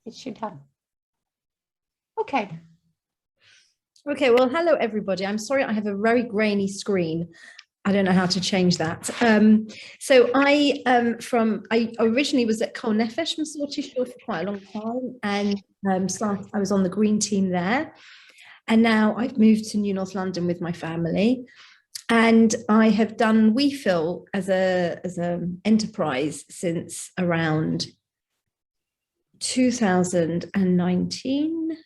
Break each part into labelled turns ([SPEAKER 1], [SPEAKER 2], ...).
[SPEAKER 1] It should have. Okay.
[SPEAKER 2] Okay, well, hello, everybody. I'm sorry I have a very grainy screen. I don't know how to change that. So I originally was at Kol Nefesh Masorti Shul for quite a long time, and I was on the green team there. And now I've moved to New North London with my family. And I have done Wefil as an enterprise since around 2019,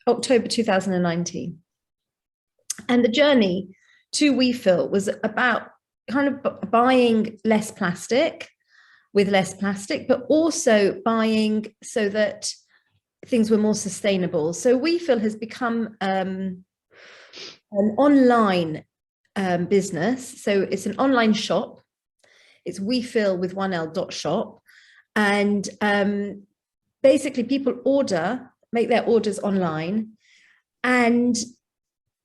[SPEAKER 2] October 2019. And the journey to Wefil was about kind of buying less plastic with less plastic, but also buying so that things were more sustainable. So Wefil has become an online business. So it's an online shop. It's Wefil with 1L.shop. And basically people make their orders online. And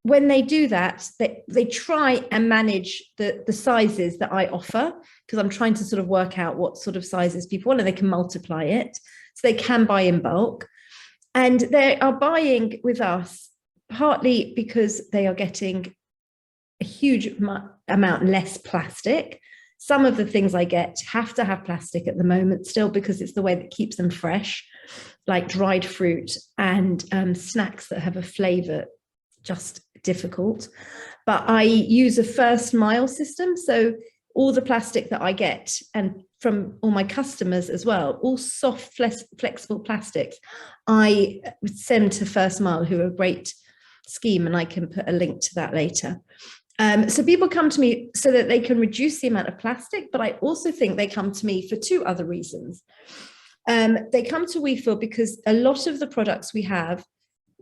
[SPEAKER 2] when they do that, they try and manage the sizes that I offer, because I'm trying to sort of work out what sort of sizes people want, and they can multiply it. So they can buy in bulk. And they are buying with us partly because they are getting a huge amount less plastic. Some of the things I get have to have plastic at the moment still, because it's the way that keeps them fresh, like dried fruit and snacks that have a flavor, just difficult. But I use a first mile system. So all the plastic that I get, and from all my customers as well, all soft, flexible plastics, I would send to First Mile, who are a great scheme, and I can put a link to that later. So people come to me so that they can reduce the amount of plastic, but I also think they come to me for two other reasons. They come to Wefil because a lot of the products we have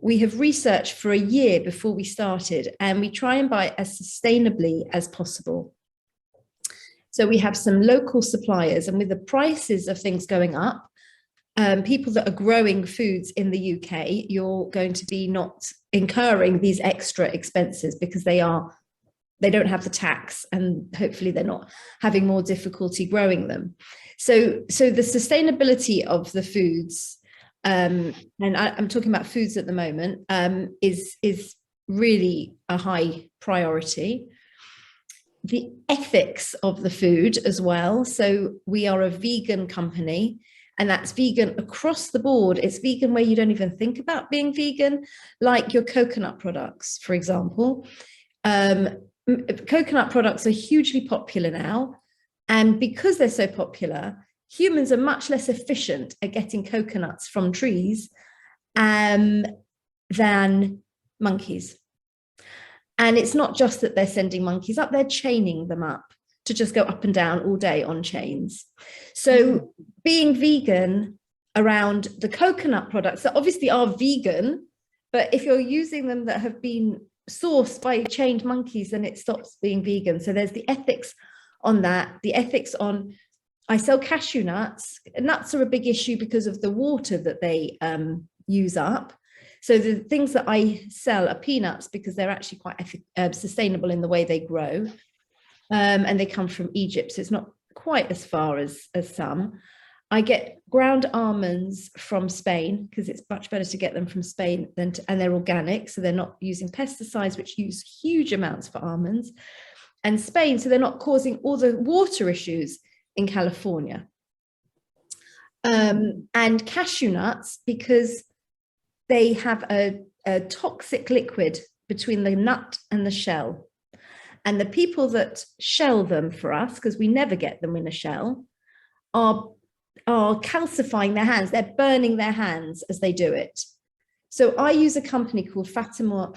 [SPEAKER 2] researched for a year before we started, and we try and buy as sustainably as possible. So we have some local suppliers, and with the prices of things going up, people that are growing foods in the UK, you're going to be not incurring these extra expenses because they don't have the tax, and hopefully they're not having more difficulty growing them. So the sustainability of the foods, and I'm talking about foods at the moment, is really a high priority. The ethics of the food as well. So we are a vegan company, and that's vegan across the board. It's vegan where you don't even think about being vegan, like your coconut products, for example. Coconut products are hugely popular now. And because they're so popular, humans are much less efficient at getting coconuts from trees than monkeys. And it's not just that they're sending monkeys up, they're chaining them up to just go up and down all day on chains. So being vegan around the coconut products that obviously are vegan, but if you're using them that have been sourced by chained monkeys, then it stops being vegan. So there's the ethics on that, the ethics on, I sell cashew nuts. Nuts are a big issue because of the water that they use up. So the things that I sell are peanuts, because they're actually quite sustainable in the way they grow. And they come from Egypt, so it's not quite as far as some. I get ground almonds from Spain, because it's much better to get them from Spain and they're organic, so they're not using pesticides, which use huge amounts for almonds. And Spain, so they're not causing all the water issues in California. And cashew nuts, because they have a toxic liquid between the nut and the shell. And the people that shell them for us, because we never get them in a shell, are calcifying their hands. They're burning their hands as they do it. So I use a company called Fatima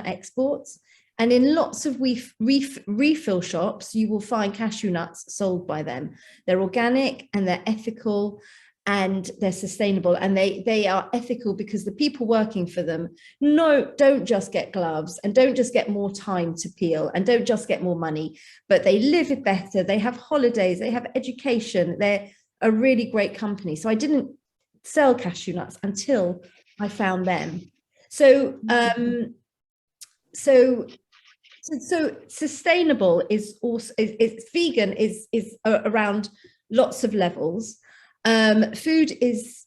[SPEAKER 2] Exports. And in lots of refill shops, you will find cashew nuts sold by them. They're organic and they're ethical and they're sustainable, and they are ethical because the people working for them don't just get gloves and don't just get more time to peel and don't just get more money, but they live it better, they have holidays, they have education, they're a really great company. So I didn't sell cashew nuts until I found them. So sustainable is also, it's vegan is around lots of levels. Food is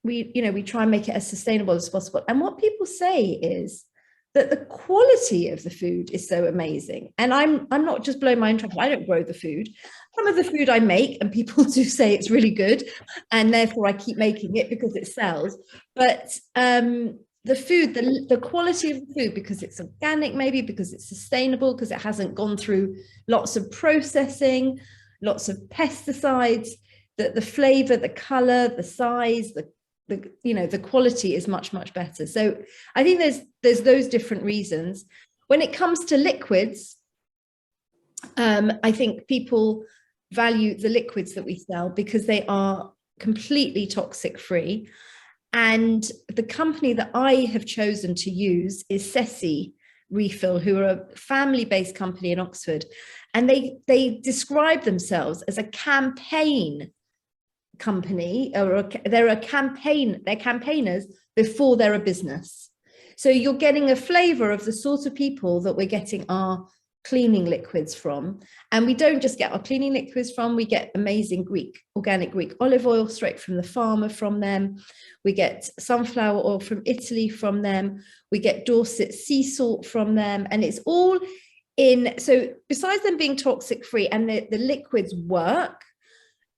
[SPEAKER 2] we try and make it as sustainable as possible. And what people say is that the quality of the food is so amazing. And I'm not just blowing my own trumpet. I don't grow the food. Some of the food I make, and people do say it's really good, and therefore I keep making it because it sells. But the food, the quality of the food, because it's organic, maybe because it's sustainable, because it hasn't gone through lots of processing, lots of pesticides, the flavor, the color, the size, the quality is much, much better. So I think there's those different reasons. When it comes to liquids, I think people value the liquids that we sell because they are completely toxic free. And the company that I have chosen to use is Ceci Refill, who are a family-based company in Oxford. And they describe themselves as a campaign company, or they're campaigners before they're a business. So you're getting a flavor of the sort of people that we're getting our cleaning liquids from. And we don't just get our cleaning liquids from, we get amazing organic Greek olive oil straight from the farmer from them. We get sunflower oil from Italy from them. We get Dorset sea salt from them. And it's all so besides them being toxic free and the liquids work,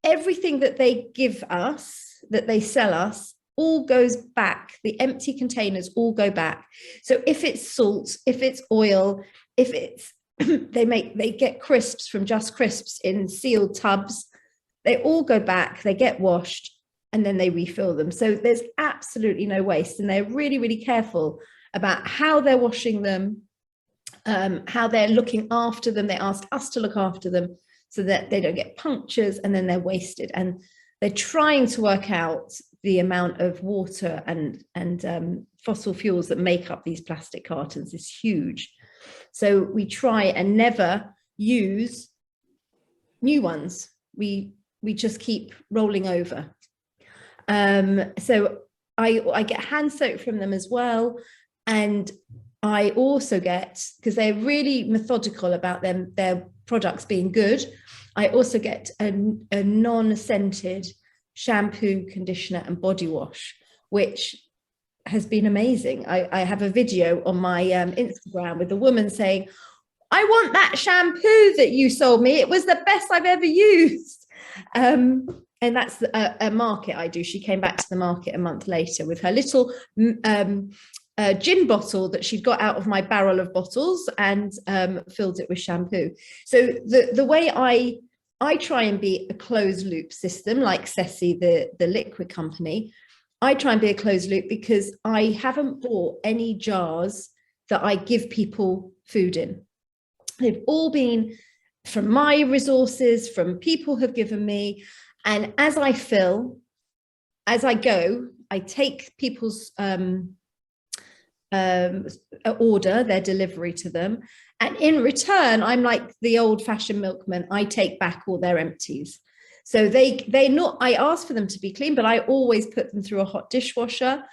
[SPEAKER 2] everything that they give us, that they sell us, all goes back. The empty containers all go back. So if it's salt, if it's oil, if it's they get crisps from Just Crisps in sealed tubs, they all go back, they get washed, and then they refill them. So there's absolutely no waste, and they're really, really careful about how they're washing them, how they're looking after them. They ask us to look after them so that they don't get punctures and then they're wasted. And they're trying to work out the amount of water and fossil fuels that make up these plastic cartons is huge. So we try and never use new ones. We just keep rolling over. So I get hand soap from them as well. And I also get, because they're really methodical about their products being good, I also get a non-scented shampoo, conditioner and body wash, which has been amazing. I have a video on my Instagram with a woman saying, I want that shampoo that you sold me. It was the best I've ever used. And that's a market I do. She came back to the market a month later with her little gin bottle that she'd got out of my barrel of bottles and filled it with shampoo. So the way I try and be a closed loop system, like Ceci, the liquid company, I try and be a closed loop because I haven't bought any jars that I give people food in. They've all been from my resources, from people who've given me. And as I fill, as I go, I take people's order, their delivery to them. And in return, I'm like the old fashioned milkman. I take back all their empties. So I ask for them to be clean, but I always put them through a hot dishwasher,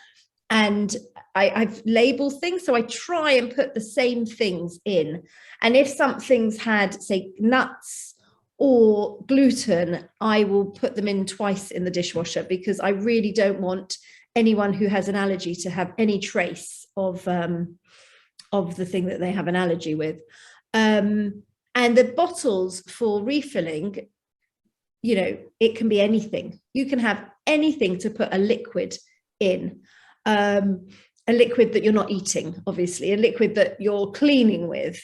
[SPEAKER 2] and I've labeled things. So I try and put the same things in. And if something's had, say, nuts or gluten, I will put them in twice in the dishwasher, because I really don't want anyone who has an allergy to have any trace of the thing that they have an allergy with. And the bottles for refilling, it can be anything. You can have anything to put a liquid in, a liquid that you're not eating, obviously, a liquid that you're cleaning with.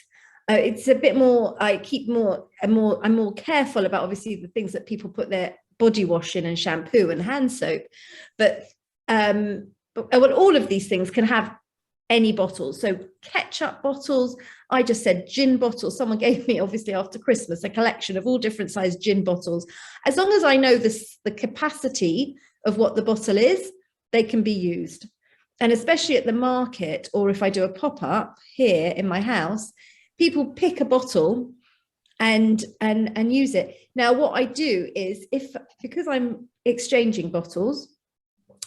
[SPEAKER 2] It's a bit more, I'm more careful about, obviously, the things that people put their body wash in and shampoo and hand soap. But all of these things can have any bottles. So ketchup bottles, I just said gin bottles. Someone gave me, obviously after Christmas, a collection of all different sized gin bottles. As long as I know the capacity of what the bottle is, they can be used. And especially at the market, or if I do a pop-up here in my house, people pick a bottle and use it. Now, what I do is, because I'm exchanging bottles,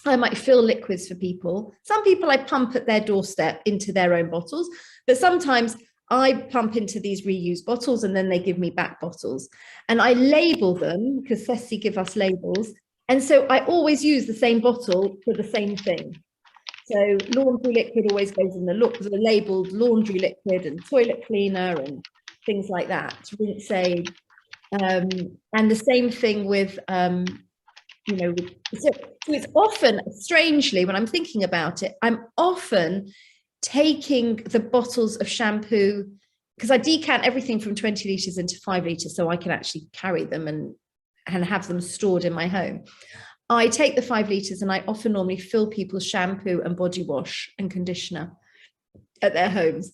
[SPEAKER 2] I might fill liquids for people. Some people I pump at their doorstep into their own bottles, but sometimes I pump into these reused bottles and then they give me back bottles. And I label them, because Ceci give us labels, And so I always use the same bottle for the same thing. So laundry liquid always goes in the labeled laundry liquid and toilet cleaner and things like that, rinse aid. And the same thing with, you know, so it's often, strangely, when I'm thinking about it, I'm often taking the bottles of shampoo, because I decant everything from 20 litres into 5 litres so I can actually carry them and have them stored in my home. I take the 5 litres and I often normally fill people's shampoo and body wash and conditioner at their homes.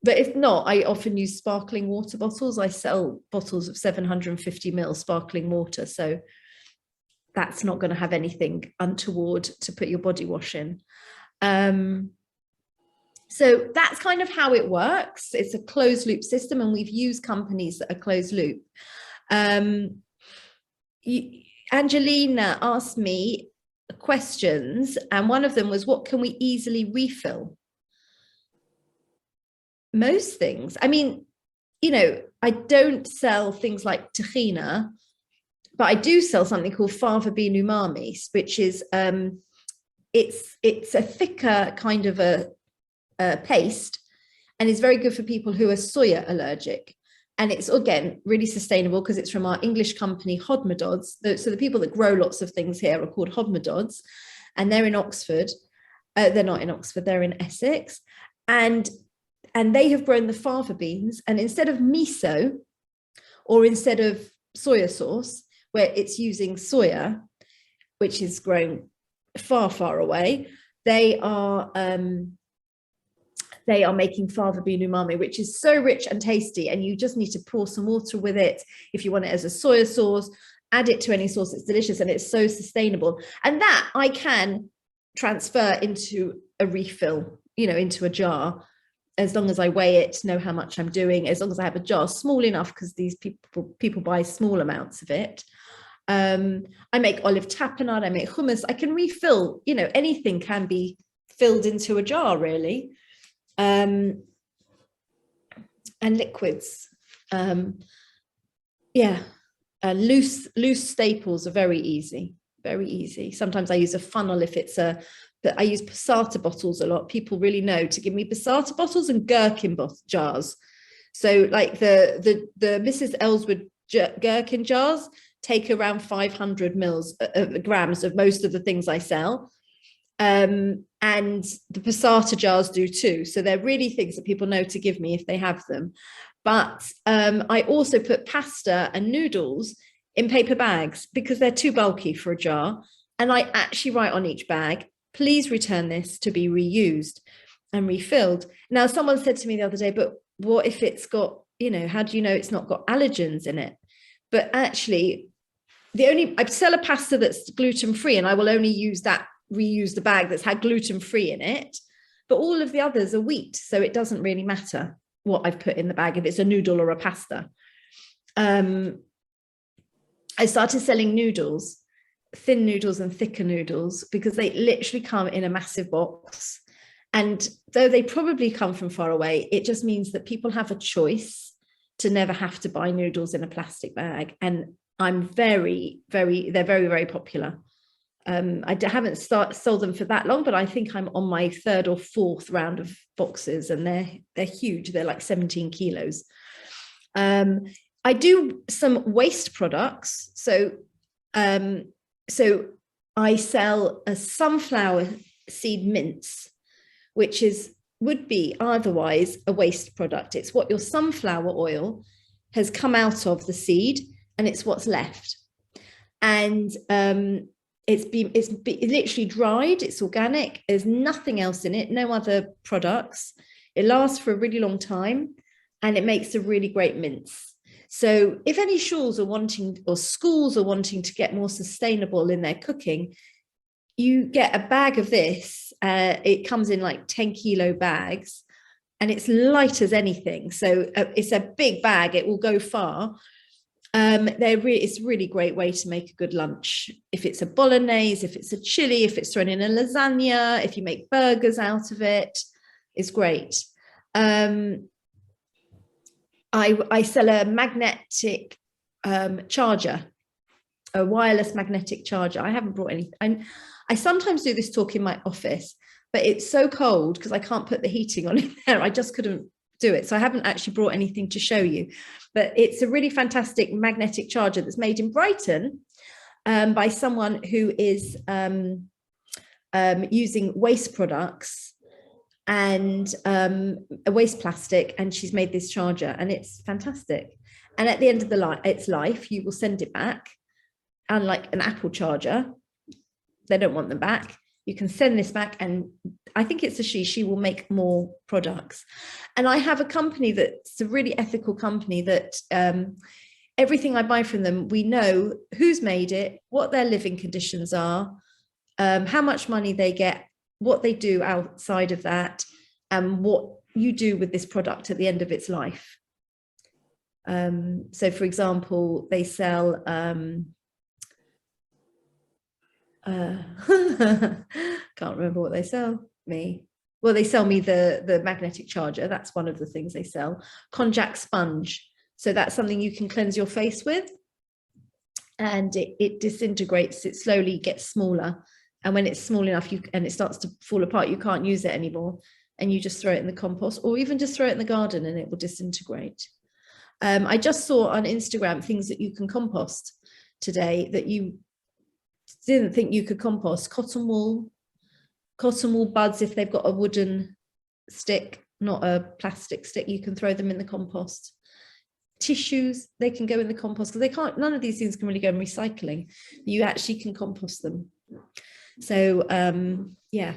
[SPEAKER 2] But if not, I often use sparkling water bottles. I sell bottles of 750 ml sparkling water. So that's not going to have anything untoward to put your body wash in. So that's kind of how it works. It's a closed loop system, and we've used companies that are closed loop. Angelina asked me questions, and one of them was, what can we easily refill? Most things. I mean, you know, I don't sell things like tahina, but I do sell something called fava bean umami, which is it's a thicker kind of a paste, and is very good for people who are soya allergic. And it's, again, really sustainable because it's from our English company, Hodmedods. So the people that grow lots of things here are called Hodmedods, and they're in Oxford. They're not in Oxford, they're in Essex. And they have grown the fava beans, and instead of miso, or instead of soya sauce, where it's using soya, which is grown far, far away, they are making fava bean umami, which is so rich and tasty, and you just need to pour some water with it. If you want it as a soya sauce, add it to any sauce. It's delicious, and it's so sustainable. And that I can transfer into a refill, you know, into a jar, as long as I weigh it, know how much I'm doing, as long as I have a jar small enough, because these people buy small amounts of it. I make olive tapenade, I make hummus. I can refill, you know, anything can be filled into a jar, really. And liquids, loose staples are very easy. Sometimes I use a funnel if it's but I use passata bottles a lot. People really know to give me passata bottles and gherkin jars. So like the Mrs. Ellswood gherkin jars take around 500 grams of most of the things I sell. And the passata jars do too. So they're really things that people know to give me if they have them. But I also put pasta and noodles in paper bags because they're too bulky for a jar. And I actually write on each bag, please return this to be reused and refilled. Now, someone said to me the other day, but what if it's got, you know, how do you know it's not got allergens in it? But actually, I sell a pasta that's gluten-free, and I will only reuse the bag that's had gluten-free in it, but all of the others are wheat, so it doesn't really matter what I've put in the bag if it's a noodle or a pasta. I started selling noodles, thin noodles and thicker noodles, because they literally come in a massive box, and though they probably come from far away, it just means that people have a choice to never have to buy noodles in a plastic bag. And I'm they're very, very popular. I haven't sold them for that long, but I think I'm on my 3rd or 4th round of boxes, and they're huge. They're like 17 kilos. I do some waste products. So I sell a sunflower seed mince, which would be otherwise a waste product. It's what your sunflower oil has come out of the seed, and it's what's left. And it's literally dried, it's organic, there's nothing else in it, no other products. It lasts for a really long time, and it makes a really great mince. So if any schools are wanting to get more sustainable in their cooking, you get a bag of this. It comes in like 10-kilo bags, and it's light as anything. So it's a big bag, it will go far. It's a really great way to make a good lunch. If it's a bolognese, if it's a chili, if it's thrown in a lasagna, if you make burgers out of it, it's great. I sell a magnetic charger a wireless magnetic charger. I haven't brought any. I sometimes do this talk in my office, but it's so cold because I can't put the heating on in there. I just couldn't do it. So I haven't actually brought anything to show you, but it's a really fantastic magnetic charger that's made in Brighton by someone who is using waste products and a waste plastic, and she's made this charger, and it's fantastic. And at the end of its life, you will send it back. Unlike an Apple charger, they don't want them back. You can send this back, and I think it's a she will make more products. And I have a company that's a really ethical company that everything I buy from them, we know who's made it, what their living conditions are, how much money they get, what they do outside of that, and what you do with this product at the end of its life. So for example, they sell can't remember what they sell me. Well, they sell me the magnetic charger. That's one of the things they sell. Konjac sponge. So that's something you can cleanse your face with, and it disintegrates. It slowly gets smaller, and when it's small enough, and it starts to fall apart, you can't use it anymore, and you just throw it in the compost, or even just throw it in the garden, and it will disintegrate. I just saw on Instagram things that you can compost today that you didn't think you could compost. Cotton wool buds, if they've got a wooden stick, not a plastic stick, you can throw them in the compost. Tissues, they can go in the compost, because none of these things can really go in recycling. You actually can compost them. So yeah,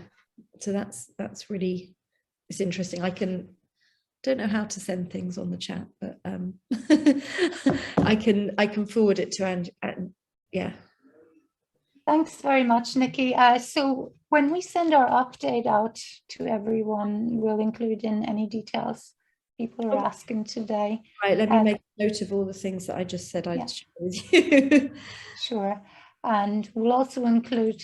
[SPEAKER 2] so that's really, it's interesting. Don't know how to send things on the chat, but I can forward it to Angie. Yeah.
[SPEAKER 1] Thanks very much, Nikki. So when we send our update out to everyone, we'll include in any details people are asking today.
[SPEAKER 2] Right, let me make a note of all the things that I just said I'd share with you.
[SPEAKER 1] Sure. And we'll also include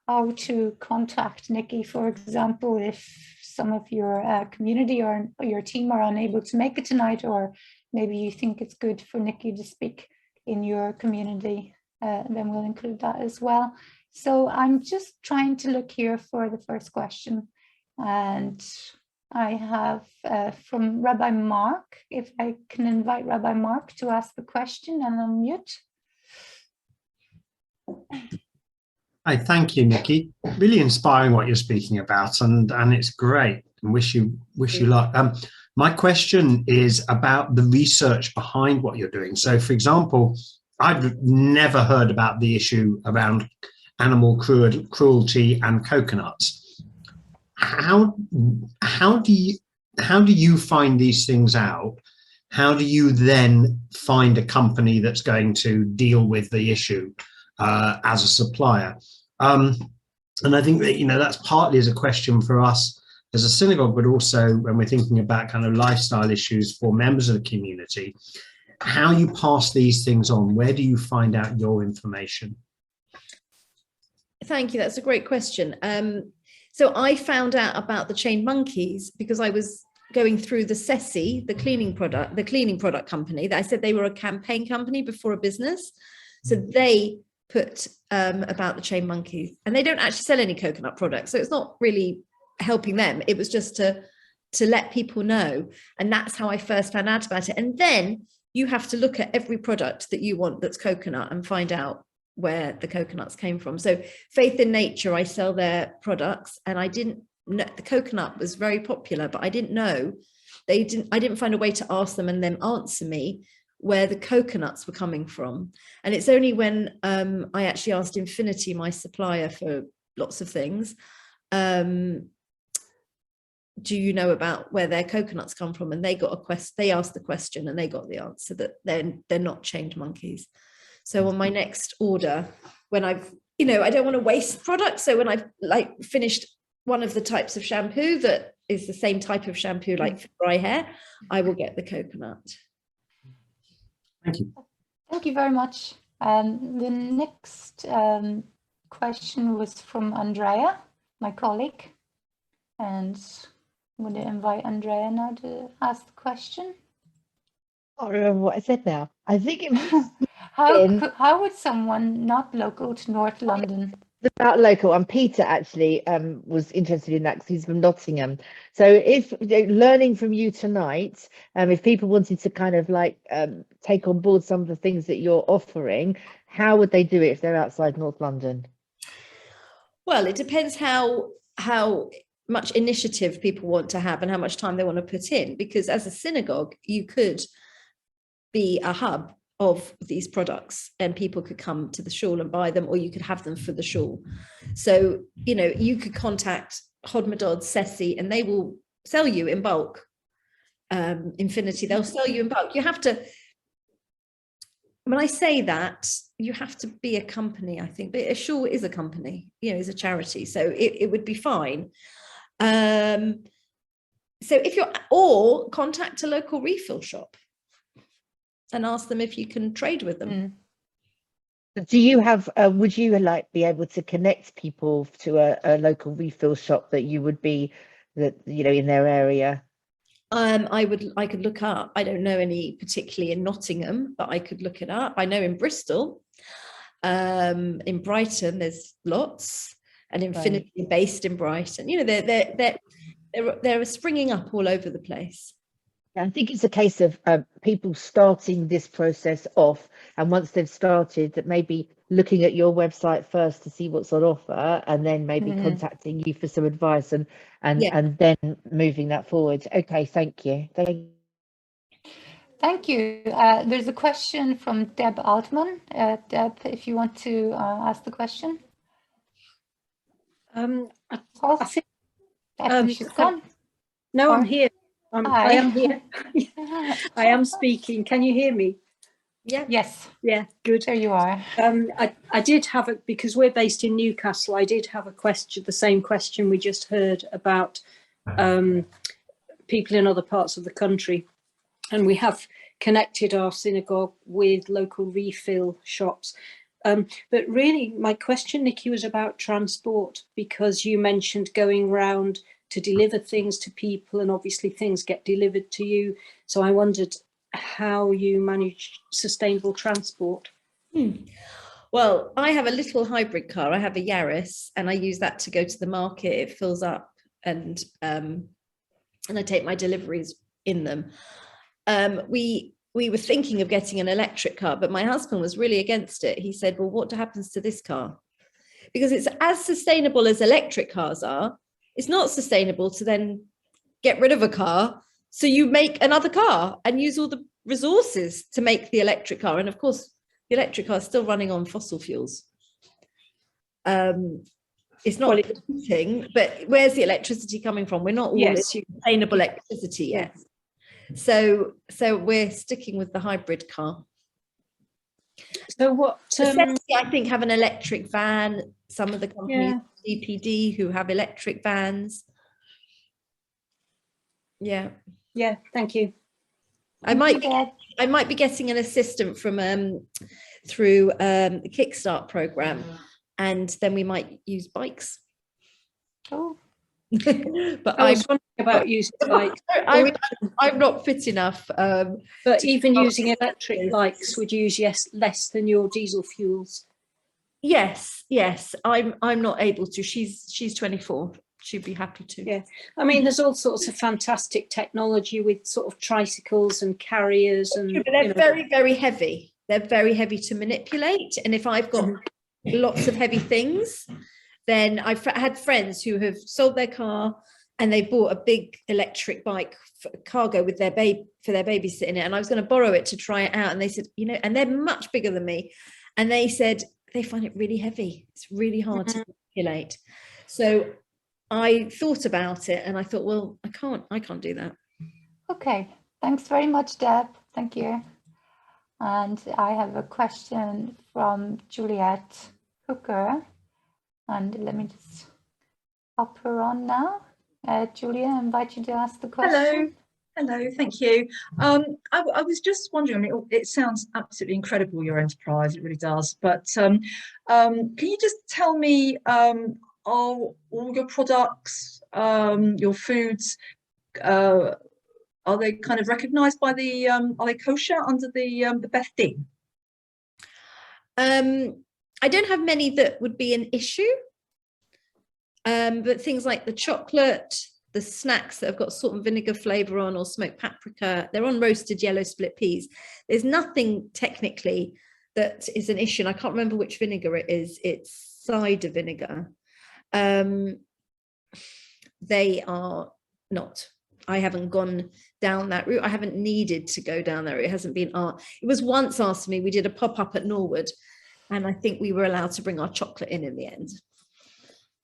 [SPEAKER 1] how to contact Nikki, for example, if some of your community or your team are unable to make it tonight, or maybe you think it's good for Nikki to speak in your community, then we'll include that as well. So I'm just trying to look here for the first question, and I have from Rabbi Mark, if I can invite Rabbi Mark to ask the question and unmute.
[SPEAKER 3] Hi, thank you, Nikki. Really inspiring what you're speaking about, and it's great. And wish you luck. My question is about the research behind what you're doing. So, for example, I've never heard about the issue around animal cruelty and coconuts. How do you find these things out? How do you then find a company that's going to deal with the issue as a supplier? And I think that, that's partly as a question for us as a synagogue, but also when we're thinking about kind of lifestyle issues for members of the community, how you pass these things on. Where do you find out your information?
[SPEAKER 2] Thank you. That's a great question. So I found out about the chained monkeys because I was going through the CESI, the cleaning product company. That I said they were a campaign company before a business. So they put about the chained monkeys, and they don't actually sell any coconut products. So it's not really helping them. It was just to let people know. And that's how I first found out about it. And then you have to look at every product that you want that's coconut and find out where the coconuts came from. So Faith in Nature, I sell their products, and I didn't know the coconut was very popular, but I didn't know I didn't find a way to ask them and them answer me where the coconuts were coming from. And it's only when I actually asked Infinity, my supplier for lots of things, do you know about where their coconuts come from? And they got they asked the question and they got the answer that they're not chained monkeys. So on my next order, when I've, I don't want to waste products. So when I've finished one of the types of shampoo that is the same type of shampoo like for dry hair, I will get the coconut.
[SPEAKER 3] Thank you.
[SPEAKER 1] Thank you very much. The next question was from Andrea, my colleague, and I'm going to invite Andrea now to ask the question.
[SPEAKER 4] I can't remember what I said now. I think it was
[SPEAKER 1] How would someone not local to North London?
[SPEAKER 2] About local, and Peter actually was interested in that because he's from Nottingham. So if learning from you tonight, if people wanted to kind of like take on board some of the things that you're offering, how would they do it if they're outside North London? Well, it depends how much initiative people want to have and how much time they want to put in, because as a synagogue you could be a hub of these products and people could come to the shul and buy them, or you could have them for the shul. So, you know, you could contact Hodmedod, Ceci, and they will sell you in bulk. Infinity, they'll sell you in bulk. You have to, when I say that, you have to be a company, I think, but a shul is a company, you know, is a charity, so it would be fine. So if you're, or contact a local refill shop and ask them if you can trade with them.
[SPEAKER 4] Do you have, would you like be able to connect people to a local refill shop that you would be, that, you know, in their area?
[SPEAKER 2] I could look up. I don't know any particularly in Nottingham, but I could look it up. I know in Bristol, in Brighton, there's lots, and Infinity based in Brighton. You know, they're springing up all over the place.
[SPEAKER 4] I think it's a case of people starting this process off, and once they've started, that maybe looking at your website first to see what's on offer, and then maybe contacting you for some advice, and then moving that forward. Okay, thank you.
[SPEAKER 1] Thank you. There's a question from Deb Altman. Deb, if you want to ask the question.
[SPEAKER 5] I think
[SPEAKER 1] she's gone.
[SPEAKER 5] No, I'm here. I am here. I am speaking. Can you hear me?
[SPEAKER 1] Yeah. Yes.
[SPEAKER 5] Yeah, good.
[SPEAKER 1] There you are.
[SPEAKER 5] I did have it, because we're based in Newcastle, I did have a question, the same question we just heard about people in other parts of the country. And we have connected our synagogue with local refill shops. But really, my question, Nikki, was about transport, because you mentioned going round to deliver things to people, and obviously things get delivered to you. So I wondered how you manage sustainable transport.
[SPEAKER 2] Well, I have a little hybrid car. I have a Yaris, and I use that to go to the market. It fills up, and I take my deliveries in them. We were thinking of getting an electric car, but my husband was really against it. He said, well, what happens to this car? Because it's as sustainable as electric cars are. It's not sustainable to then get rid of a car, so you make another car and use all the resources to make the electric car. And of course, the electric car is still running on fossil fuels. It's not polluting, but where's the electricity coming from? We're not all sustainable electricity yet. So we're sticking with the hybrid car.
[SPEAKER 5] So what?
[SPEAKER 2] I think have an electric van. Some of the companies, DPD, who have electric vans. Yeah.
[SPEAKER 5] Yeah. Thank you.
[SPEAKER 2] I might be getting an assistant from through the Kickstart program, and then we might use bikes.
[SPEAKER 1] Oh.
[SPEAKER 5] But I was wondering about using bikes.
[SPEAKER 2] I'm not fit enough.
[SPEAKER 5] But even using electric bikes would use less than your diesel fuels.
[SPEAKER 2] Yes. I'm not able to. She's 24. She'd be happy to.
[SPEAKER 5] Yeah. I mean, there's all sorts of fantastic technology with sort of tricycles and carriers, and
[SPEAKER 2] but they're very, very heavy. They're very heavy to manipulate. And if I've got lots of heavy things, then I've had friends who have sold their car and they bought a big electric bike for cargo with their for their baby sitting in it. And I was going to borrow it to try it out. And they said, you know, and they're much bigger than me. And they said they find it really heavy. It's really hard to manipulate. So I thought about it and I thought, well, I can't do that.
[SPEAKER 1] Okay. Thanks very much, Deb. Thank you. And I have a question from Juliet Hooker. And let me just hop her on now. Julia, I invite you to ask the question.
[SPEAKER 6] Hello, thank you. I was just wondering, I mean, it sounds absolutely incredible, your enterprise, it really does. But can you just tell me, are all your products, your foods, are they kind of recognised by the, are they kosher under the Beth Din?
[SPEAKER 2] I don't have many that would be an issue, but things like the chocolate, the snacks that have got salt and vinegar flavor on, or smoked paprika, they're on roasted yellow split peas. There's nothing technically that is an issue. And I can't remember which vinegar it is. It's cider vinegar. They are not. I haven't gone down that route. I haven't needed to go down that route. It hasn't been it was once asked me. We did a pop-up at Norwood, and I think we were allowed to bring our chocolate in the end.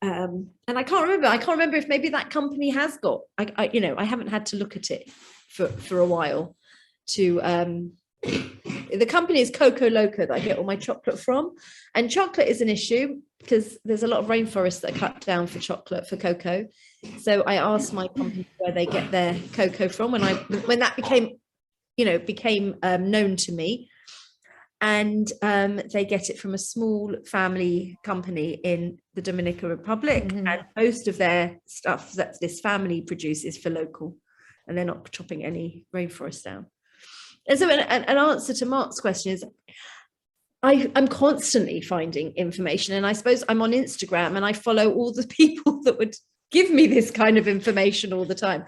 [SPEAKER 2] And I can't remember if maybe that company has got, I haven't had to look at it for a while to, the company is Coco Loco that I get all my chocolate from, and chocolate is an issue because there's a lot of rainforests that are cut down for chocolate, for cocoa. So I asked my company where they get their cocoa from when that became known to me. And they get it from a small family company in the Dominican Republic, and most of their stuff that this family produces for local, and they're not chopping any rainforest down. And so an answer to Mark's question is, I'm constantly finding information, and I suppose I'm on Instagram and I follow all the people that would give me this kind of information all the time.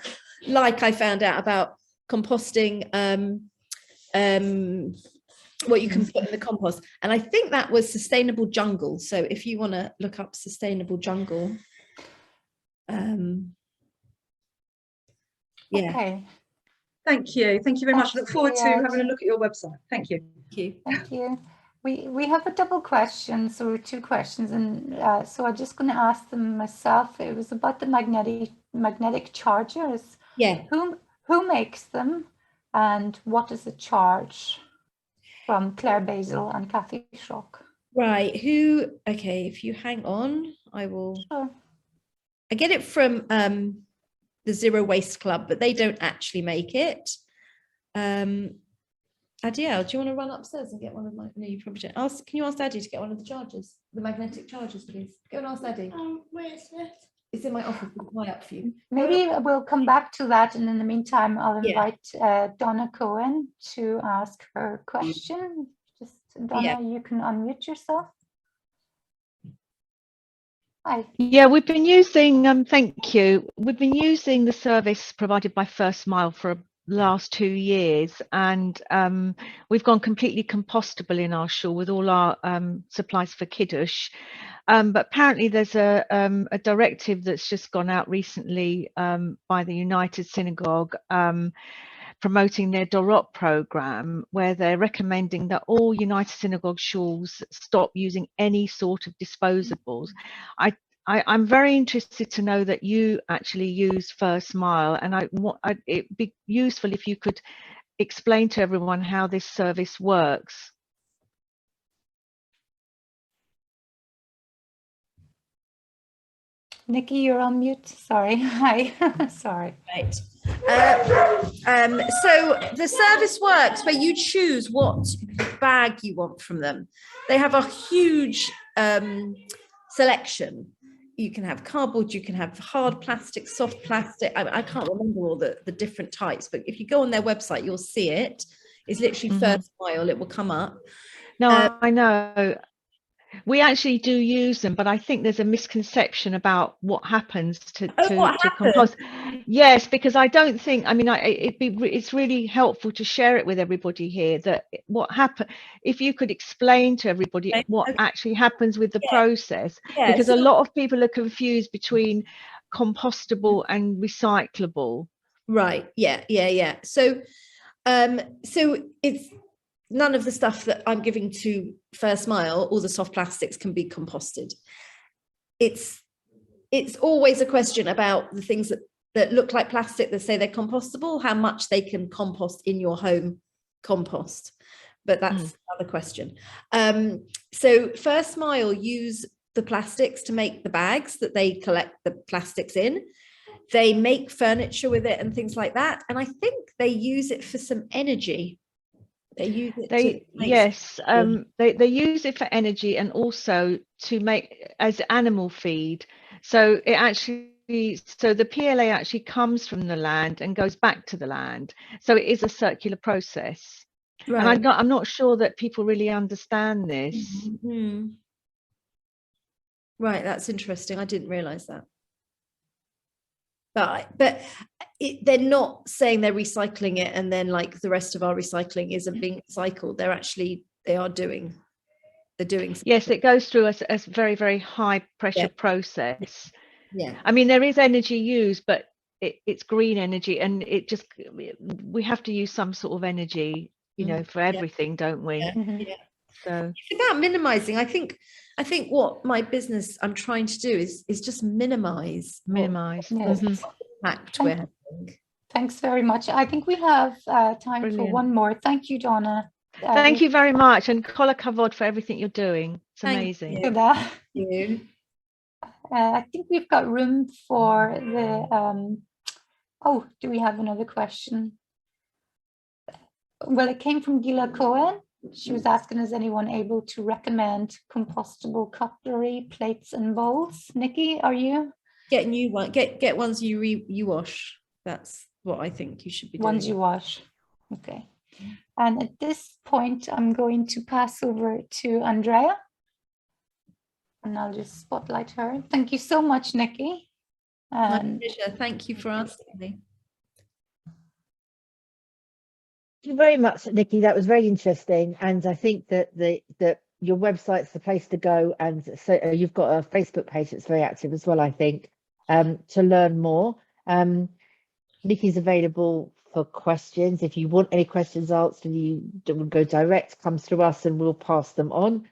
[SPEAKER 2] Like I found out about composting, what you can put in the compost, and I think that was Sustainable Jungle. So if you want to look up Sustainable Jungle,
[SPEAKER 1] Okay.
[SPEAKER 6] Thank you very much. Look forward to having a look at your website. Thank you.
[SPEAKER 1] Thank you. We have a double question, so 2 questions, and so I'm just going to ask them myself. It was about the magnetic chargers.
[SPEAKER 2] Yeah.
[SPEAKER 1] Who makes them, and what is the charge? From Claire Basil and Kathy Schrock.
[SPEAKER 2] Right. Okay, if you hang on, I will.
[SPEAKER 1] Sure.
[SPEAKER 2] I get it from the Zero Waste Club, but they don't actually make it. Adiel, do you want to run upstairs and get one of my? No, you probably don't. Can you ask Daddy to get one of the chargers, the magnetic chargers, please? Go and ask Daddy.
[SPEAKER 7] Where is it?
[SPEAKER 2] It's in my office. It's high up for you.
[SPEAKER 1] Maybe we'll come back to that, and in the meantime, I'll invite Donna Cohen to ask her question. Just Donna, you can unmute yourself. Hi.
[SPEAKER 4] Yeah, we've been using, thank you. We've been using the service provided by First Mile for the last 2 years, and we've gone completely compostable in our shul with all our supplies for Kiddush. But apparently there's a directive that's just gone out recently by the United Synagogue promoting their Dorot program, where they're recommending that all United Synagogue shuls stop using any sort of disposables. I'm very interested to know that you actually use First Mile, and it'd be useful if you could explain to everyone how this service works.
[SPEAKER 1] Nikki, you're on mute. Sorry. Hi. Sorry.
[SPEAKER 2] Right. So the service works where you choose what bag you want from them. They have a huge selection. You can have cardboard, you can have hard plastic, soft plastic. I can't remember all the different types, but if you go on their website, you'll see it. It's literally First Mile. It will come up.
[SPEAKER 4] No, I know. We actually do use them, but I think there's a misconception about what happens to compost. Yes, because I don't think, I mean, it's really helpful to share it with everybody here, that what happens, if you could explain to everybody what actually happens with the process, because a lot of people are confused between compostable and recyclable.
[SPEAKER 2] Right. Yeah. So it's none of the stuff that I'm giving to First Mile, all the soft plastics can be composted. It's always a question about the things that look like plastic, that say they're compostable, how much they can compost in your home compost. But that's another question. So First Mile use the plastics to make the bags that they collect the plastics in. They make furniture with it and things like that. And I think they use it for some energy. They use it
[SPEAKER 4] they use it for energy, and also to make as animal feed. So the PLA actually comes from the land and goes back to the land. So it is a circular process. And I'm not sure that people really understand this.
[SPEAKER 2] Mm-hmm. Right, that's interesting. I didn't realize that. But they're not saying they're recycling it and then like the rest of our recycling isn't being recycled. They're doing something.
[SPEAKER 4] Yes, it goes through a very, very high pressure process.
[SPEAKER 2] Yeah.
[SPEAKER 4] I mean, there is energy used, but it's green energy, and we have to use some sort of energy, you know, for everything, don't we?
[SPEAKER 2] Yeah.
[SPEAKER 4] So
[SPEAKER 2] it's about minimizing. I think what my business I'm trying to do is just minimize
[SPEAKER 1] Yes.
[SPEAKER 2] impact we're having.
[SPEAKER 1] Thanks very much. I think we have time for one more. Thank you, Donna.
[SPEAKER 4] Thank you very much, and Kola Kavod for everything you're doing. It's amazing.
[SPEAKER 2] Thank you.
[SPEAKER 1] I think we've got room for the. Oh, do we have another question? Well, it came from Gila Cohen. She was asking, is anyone able to recommend compostable cutlery, plates and bowls? Nikki, are you?
[SPEAKER 2] Get new one. Get ones you wash. That's what I think you should be doing.
[SPEAKER 1] Ones you wash. Okay. And at this point, I'm going to pass over to Andrea. And I'll just spotlight her. Thank you so much, Nikki.
[SPEAKER 2] My pleasure. Thank you for asking me.
[SPEAKER 4] Thank you very much, Nikki. That was very interesting, and I think that your website's the place to go. And so you've got a Facebook page that's very active as well, I think, to learn more. Nikki's available for questions. If you want any questions answered, you go direct, comes to us, and we'll pass them on.